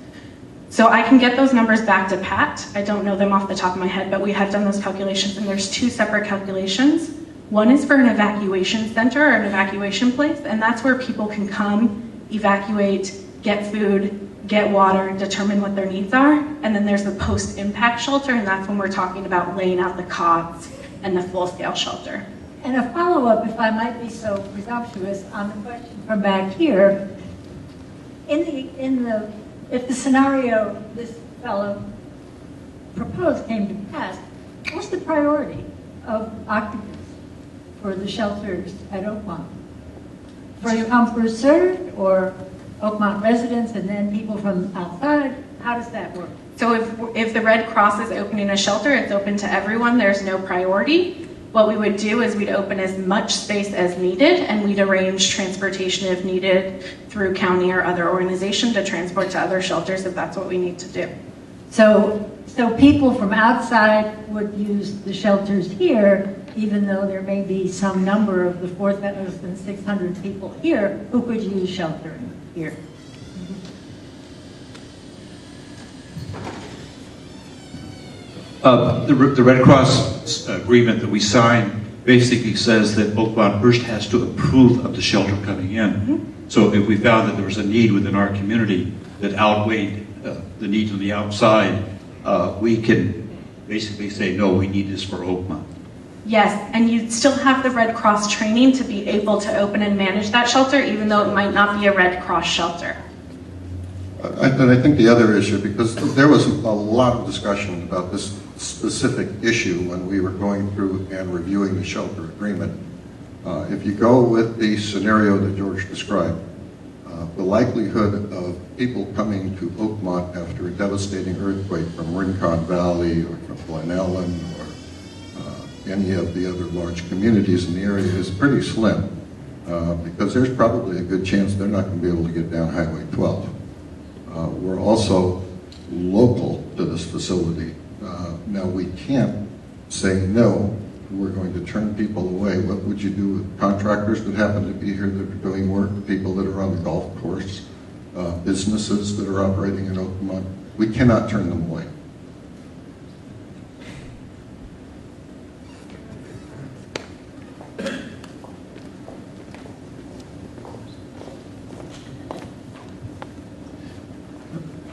So I can get those numbers back to Pat. I don't know them off the top of my head, but we have done those calculations, and there's two separate calculations. One is for an evacuation center or an evacuation place, and that's where people can come, evacuate, get food, get water, determine what their needs are. And then there's the post-impact shelter, and that's when we're talking about laying out the cots and the full-scale shelter. And a follow-up, if I might be so presumptuous, on the question from back here. If the scenario this fellow proposed came to pass, what's the priority of occupants for the shelters at Oakmont? First come, first served, or Oakmont residents and then people from outside? How does that work? So if the Red Cross is opening a shelter, it's open to everyone, there's no priority. What we would do is we'd open as much space as needed, and we'd arrange transportation if needed through county or other organization to transport to other shelters if that's what we need to do. So people from outside would use the shelters here, even though there may be some number of the 4,600 people here who could use sheltering here. The Red Cross agreement that we signed basically says that Oakmont first has to approve of the shelter coming in. Mm-hmm. So if we found that there was a need within our community that outweighed the needs on the outside, we can basically say, no, we need this for Oakmont. Yes, and you'd still have the Red Cross training to be able to open and manage that shelter, even though it might not be a Red Cross shelter. I think the other issue, because there was a lot of discussion about this specific issue when we were going through and reviewing the shelter agreement. If you go with the scenario that George described, the likelihood of people coming to Oakmont after a devastating earthquake from Rincon Valley or from Glen Ellen or any of the other large communities in the area is pretty slim, because there's probably a good chance they're not going to be able to get down Highway 12. We're also local to this facility. Now we can't say no, we're going to turn people away. What would you do with contractors that happen to be here that are doing work, people that are on the golf course, businesses that are operating in Oakmont? We cannot turn them away.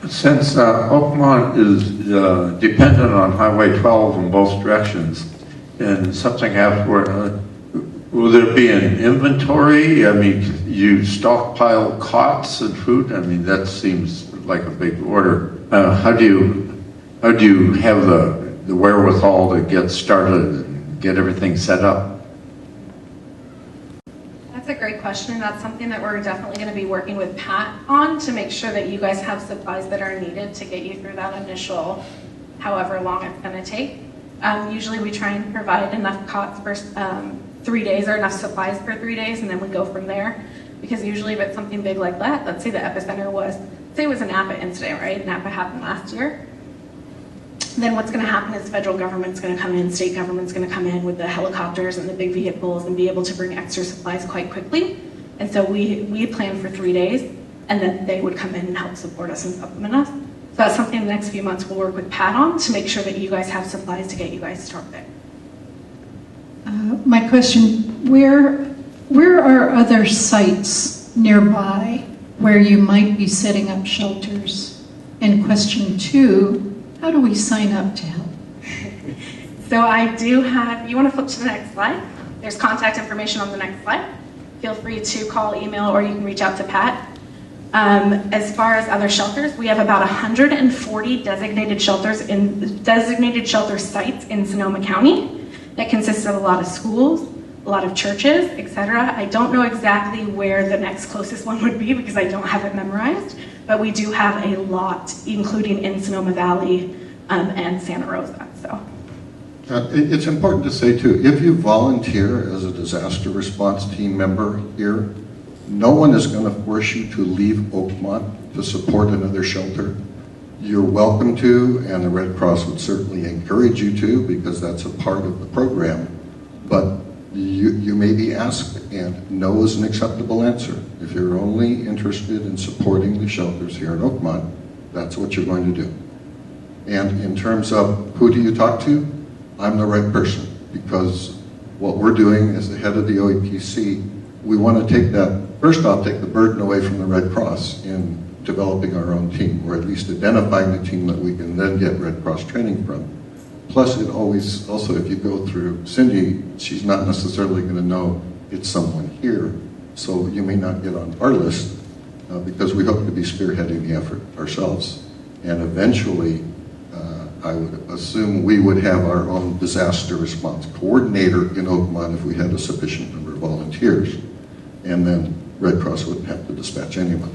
Since Oakmont is dependent on Highway 12 in both directions, and something happens, will there be an inventory? I mean, you stockpile cots and food? I mean, that seems like a big order. How do you have the wherewithal to get started and get everything set up? That's a great question. That's something that we're definitely going to be working with Pat on to make sure that you guys have supplies that are needed to get you through that initial however long it's going to take. Usually we try and provide enough cots for 3 days or enough supplies for 3 days, and then we go from there. Because usually if it's something big like that, let's say the epicenter was, say it was a Napa incident, right? Napa happened last year. Then what's going to happen is the federal government's going to come in, state government's going to come in with the helicopters and the big vehicles and be able to bring extra supplies quite quickly. And so we plan for 3 days, and then they would come in and help support us and supplement us. So that's something in the next few months we'll work with Pat on to make sure that you guys have supplies to get you guys started. My question, where are other sites nearby where you might be setting up shelters? And question 2, how do we sign up to help? So I do have, you want to flip to the next slide? There's contact information on the next slide. Feel free to call, email, or you can reach out to Pat. As far as other shelters, we have about 140 designated shelter sites in Sonoma County that consists of a lot of schools, a lot of churches, etc. I don't know exactly where the next closest one would be because I don't have it memorized, but we do have a lot, including in Sonoma Valley and Santa Rosa. So It's important to say too, if you volunteer as a disaster response team member here, no one is going to force you to leave Oakmont to support another shelter. You're welcome to, and the Red Cross would certainly encourage you to, because that's a part of the program. But you may be asked, and no is an acceptable answer. If you're only interested in supporting the shelters here in Oakmont, that's what you're going to do. And in terms of who do you talk to, I'm the right person, because what we're doing as the head of the OEPC, we want to take that, first off, take the burden away from the Red Cross in developing our own team, or at least identifying the team that we can then get Red Cross training from. Plus, it always, also if you go through Cindy, she's not necessarily going to know it's someone here, so you may not get on our list, because we hope to be spearheading the effort ourselves. And eventually, I would assume we would have our own disaster response coordinator in Oakmont if we had a sufficient number of volunteers. And then Red Cross wouldn't have to dispatch anyone.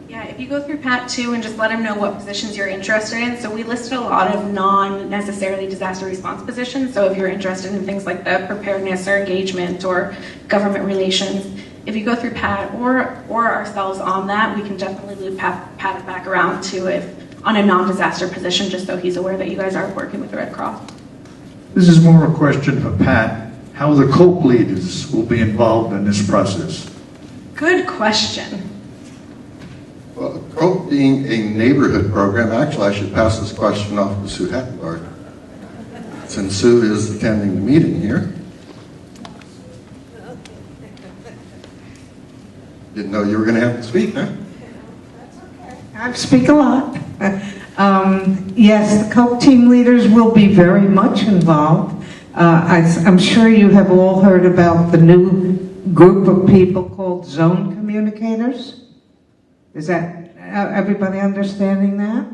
Yeah, if you go through Pat too and just let him know what positions you're interested in. So we listed a lot of non-necessarily disaster response positions. So if you're interested in things like the preparedness or engagement or government relations, if you go through Pat or ourselves on that, we can definitely loop Pat back around to if on a non-disaster position, just so he's aware that you guys are working with the Red Cross. This is more a question for Pat. How the COPE leaders will be involved in this process? Good question. Well, COPE being a neighborhood program, actually I should pass this question off to Sue Hackengard, since Sue is attending the meeting here. Didn't know you were going to have to speak, huh? I speak a lot. Yes, the COPE team leaders will be very much involved. I'm sure you have all heard about the new group of people called zone communicators. Is that everybody understanding that?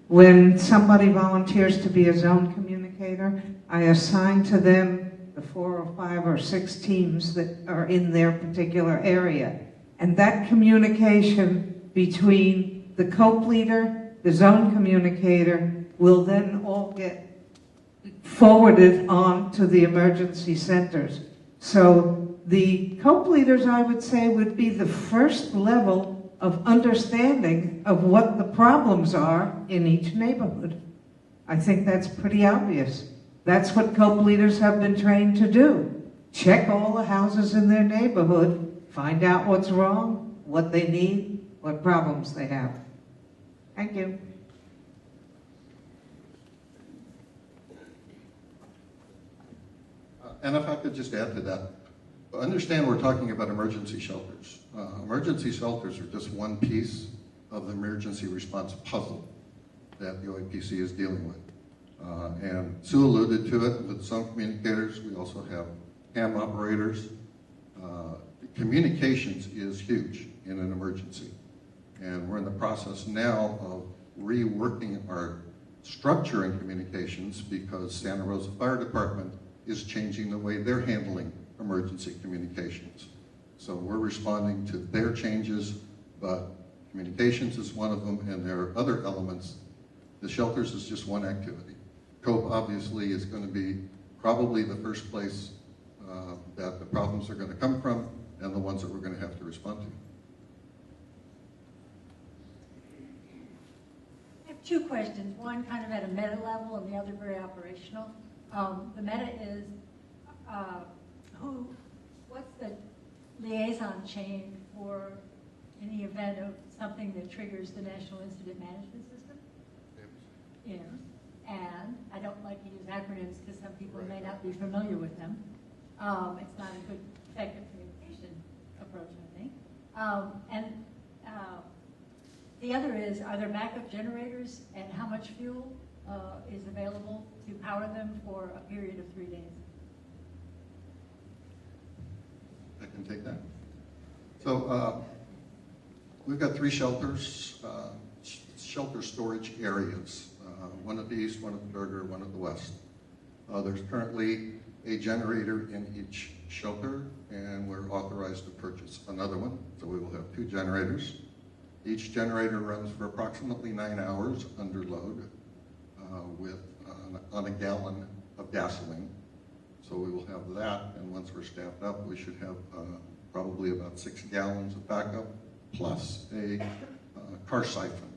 When somebody volunteers to be a zone communicator, I assign to them the 4 or 5 or 6 teams that are in their particular area. And that communication between the COPE leader, the zone communicator, will then all get forwarded on to the emergency centers. So the COPE leaders, I would say, would be the first level of understanding of what the problems are in each neighborhood. I think that's pretty obvious. That's what COPE leaders have been trained to do. Check all the houses in their neighborhood, find out what's wrong, what they need, what problems they have. Thank you. And if I could just add to that, understand we're talking about emergency shelters. Emergency shelters are just one piece of the emergency response puzzle that the OEPC is dealing with. And Sue alluded to it with some communicators. We also have cam operators. Communications is huge in an emergency. And we're in the process now of reworking our structure in communications because Santa Rosa Fire Department is changing the way they're handling emergency communications. So we're responding to their changes, but communications is one of them, and there are other elements. The shelters is just one activity. COPE obviously is going to be probably the first place that the problems are going to come from and the ones that we're going to have to respond to. I have 2 questions, one kind of at a meta level and the other very operational. The meta is, what's the liaison chain for any event of something that triggers the National Incident Management System? Yeah. And I don't like to use acronyms because some people may not be familiar with them. It's not a good effective communication approach, I think. The other is, are there backup generators and how much fuel is available to power them for a period of 3 days? I can take that. So we've got 3 shelters, shelter storage areas. One at the east, one at the Berger, one at the west. There's currently a generator in each shelter, and we're authorized to purchase another one. So we will have 2 generators. Each generator runs for approximately 9 hours under load on a gallon of gasoline. So we will have that, and once we're staffed up, we should have probably about 6 gallons of backup, plus a car siphon.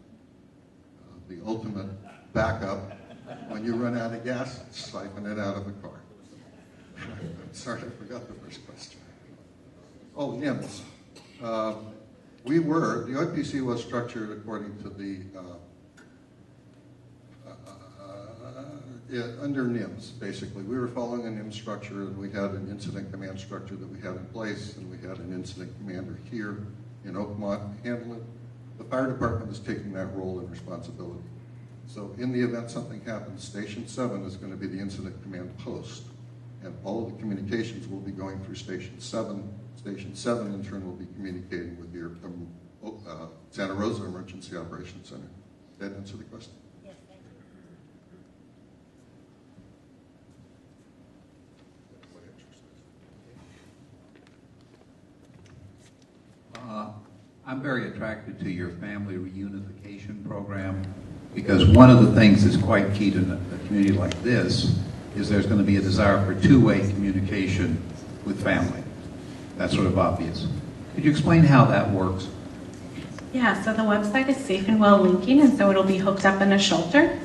The ultimate backup, when you run out of gas, siphon it out of the car. Sorry, I forgot the first question. Oh, NIMS. The OEPC was structured according to the, under NIMS, basically. We were following a NIMS structure, and we had an incident command structure that we had in place, and we had an incident commander here in Oakmont handle it. The fire department is taking that role and responsibility. So in the event something happens, Station 7 is going to be the incident command post, and all of the communications will be going through Station 7. Station 7 in turn will be communicating with your Santa Rosa Emergency Operations Center. Did that answer the question? Yes, thank you. I'm very attracted to your family reunification program, because one of the things that's quite key to a community like this is there's going to be a desire for two-way communication with family. That's sort of obvious. Could you explain how that works? Yeah, so the website is Safe and Well linking, and so it'll be hooked up in a shelter.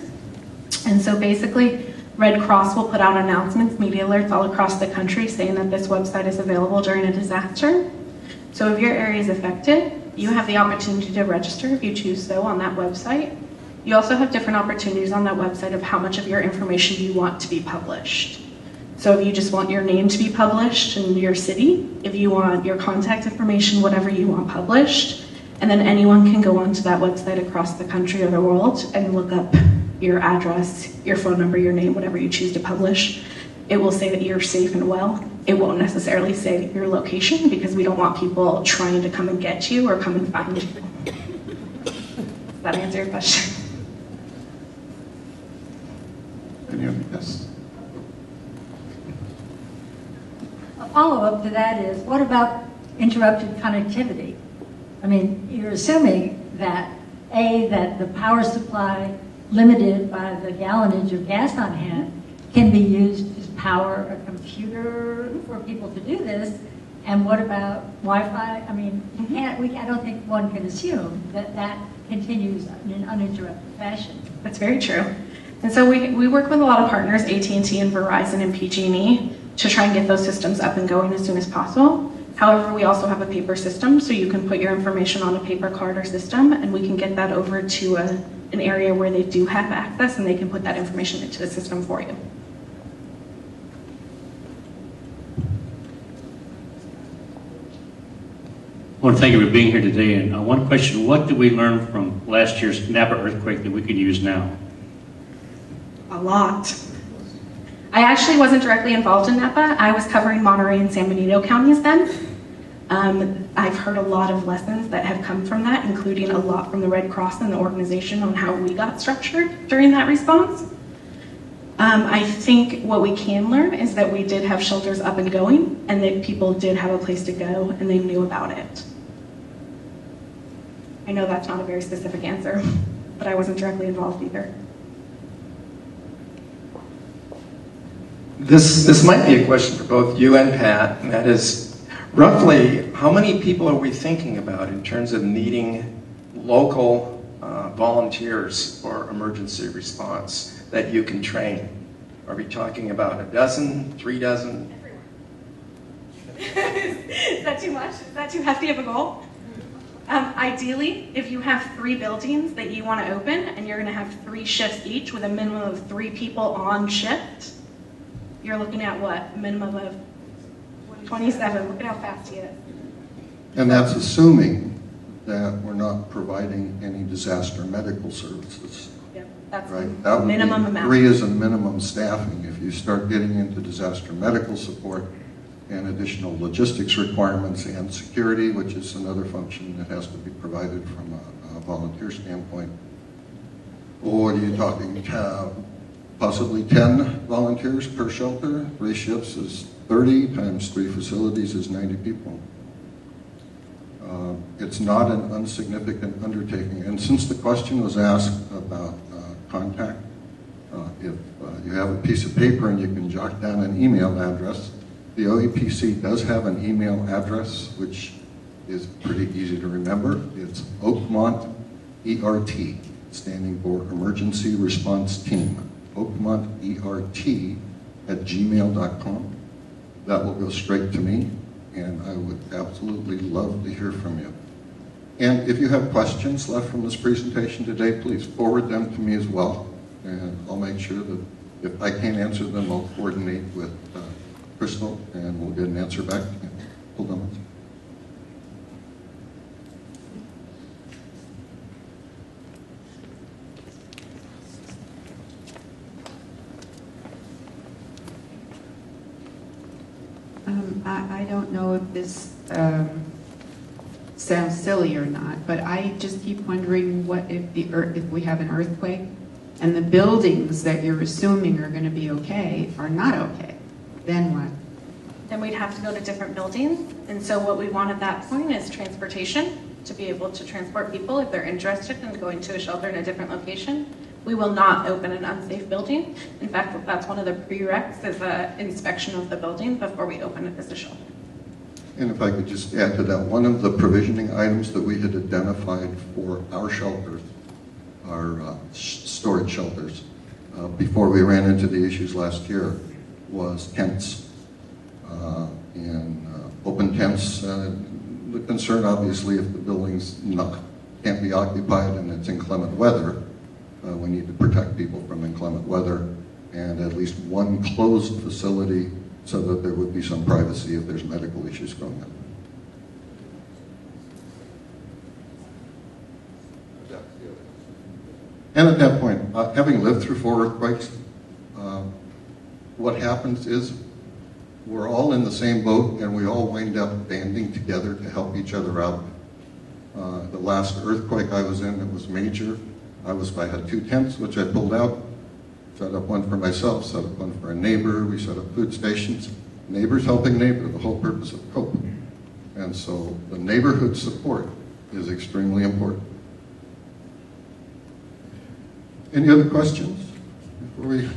And so basically, Red Cross will put out announcements, media alerts all across the country saying that this website is available during a disaster. So if your area is affected, you have the opportunity to register if you choose so on that website. You also have different opportunities on that website of how much of your information you want to be published. So if you just want your name to be published in your city, if you want your contact information, whatever you want published, and then anyone can go onto that website across the country or the world and look up your address, your phone number, your name, whatever you choose to publish. It will say that you're safe and well. It won't necessarily say your location, because we don't want people trying to come and get you or come and find you. Does that answer your question? Yes. A follow-up to that is, what about interrupted connectivity? I mean, you're assuming that, A, that the power supply limited by the gallonage of gas on hand can be used to power a computer for people to do this. And what about Wi-Fi? I mean, I don't think one can assume that that continues in an uninterrupted fashion. That's very true. And so we work with a lot of partners, AT&T and Verizon and PG&E, to try and get those systems up and going as soon as possible. However, we also have a paper system, so you can put your information on a paper card or system, and we can get that over to an area where they do have access, and they can put that information into the system for you. I want to thank you for being here today. And one question, what did we learn from last year's Napa earthquake that we could use now? A lot. I actually wasn't directly involved in Napa. I was covering Monterey and San Benito counties then. I've heard a lot of lessons that have come from that, including a lot from the Red Cross and the organization on how we got structured during that response. I think what we can learn is that we did have shelters up and going, and that people did have a place to go, and they knew about it. I know that's not a very specific answer, but I wasn't directly involved either. This might be a question for both you and Pat, and that is, roughly, how many people are we thinking about in terms of needing local volunteers for emergency response that you can train? Are we talking about a dozen, 3 dozen? Is that too much? Is that too hefty of a goal? Ideally, if you have 3 buildings that you want to open and you're going to have 3 shifts each with a minimum of 3 people on shift, you're looking at what? A minimum of 27. Look at how fast he is. And that's assuming that we're not providing any disaster medical services. Yep, that's Right? the minimum amount. 3 is a minimum staffing. If you start getting into disaster medical support and additional logistics requirements and security, which is another function that has to be provided from a volunteer standpoint, or are you talking possibly 10 volunteers per shelter? 3 shifts is 30 times 3 facilities is 90 people. It's not an insignificant undertaking. And since the question was asked about contact, If you have a piece of paper and you can jot down an email address, the OEPC does have an email address, which is pretty easy to remember. It's Oakmont ERT, standing for Emergency Response Team. Oakmont ERT @gmail.com. That will go straight to me, and I would absolutely love to hear from you. And if you have questions left from this presentation today, please forward them to me as well, and I'll make sure that if I can't answer them, I'll coordinate with Crystal, and we'll get an answer back to you. Hold on. I don't know if this sounds silly or not, but I just keep wondering what if if we have an earthquake and the buildings that you're assuming are going to be okay are not okay. Then what? Then we'd have to go to different buildings. And so what we want at that point is transportation to be able to transport people if they're interested in going to a shelter in a different location. We will not open an unsafe building. In fact, that's one of the prereqs is an inspection of the building before we open it as a shelter. And if I could just add to that, one of the provisioning items that we had identified for our shelters, our storage shelters, before we ran into the issues last year, was tents. And open tents, the concern obviously if the building's can't be occupied and it's inclement weather, we need to protect people from inclement weather, and at least one closed facility so that there would be some privacy if there's medical issues going on. And at that point, having lived through 4 earthquakes, what happens is we're all in the same boat and we all wind up banding together to help each other out. The last earthquake I was in, it was major. I had 2 tents, which I pulled out, set up one for myself, set up one for a neighbor. We set up food stations. Neighbors helping neighbor, the whole purpose of COPE. And so the neighborhood support is extremely important. Any other questions before we?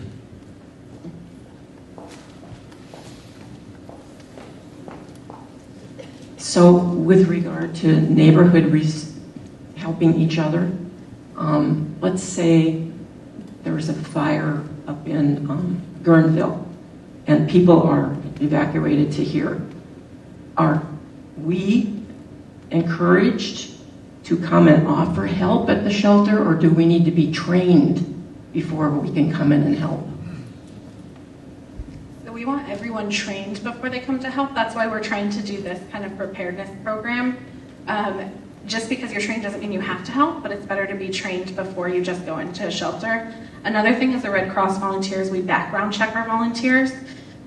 So with regard to neighborhood helping each other, let's say there was a fire up in Guerneville and people are evacuated to here. Are we encouraged to come and offer help at the shelter, or do we need to be trained before we can come in and help? So we want everyone trained before they come to help. That's why we're trying to do this kind of preparedness program. Just because you're trained doesn't mean you have to help, but it's better to be trained before you just go into a shelter. Another thing is the Red Cross volunteers, we background check our volunteers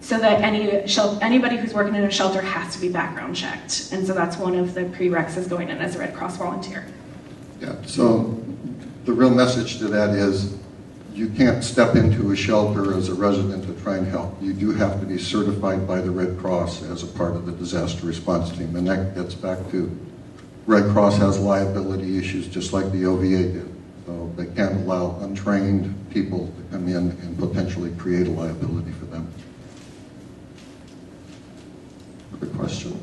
so that anybody who's working in a shelter has to be background checked. And so that's one of the prereqs is going in as a Red Cross volunteer. Yeah, so the real message to that is you can't step into a shelter as a resident to try and help. You do have to be certified by the Red Cross as a part of the disaster response team. And that gets back to Red Cross has liability issues just like the OVA did. So they can't allow untrained people to come in and potentially create a liability for them. Other questions?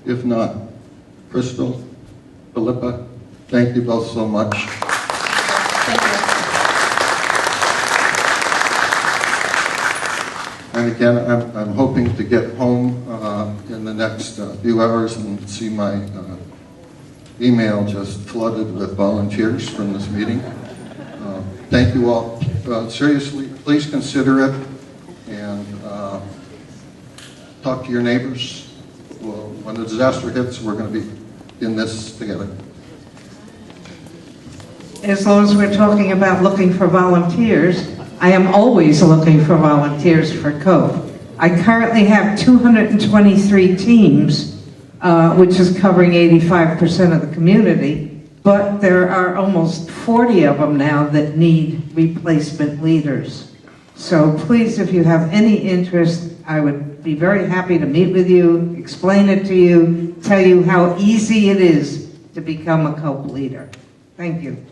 If not, Crystal, Philippa, thank you both so much. Thank you. And again, I'm hoping to get home in the next few hours and see my email just flooded with volunteers from this meeting. Thank you all. Seriously, please consider it and talk to your neighbors. Well, when the disaster hits, we're going to be in this together. As long as we're talking about looking for volunteers, I am always looking for volunteers for COPE. I currently have 223 teams, which is covering 85% of the community, but there are almost 40 of them now that need replacement leaders. So please, if you have any interest, I would be very happy to meet with you, explain it to you, tell you how easy it is to become a COPE leader. Thank you.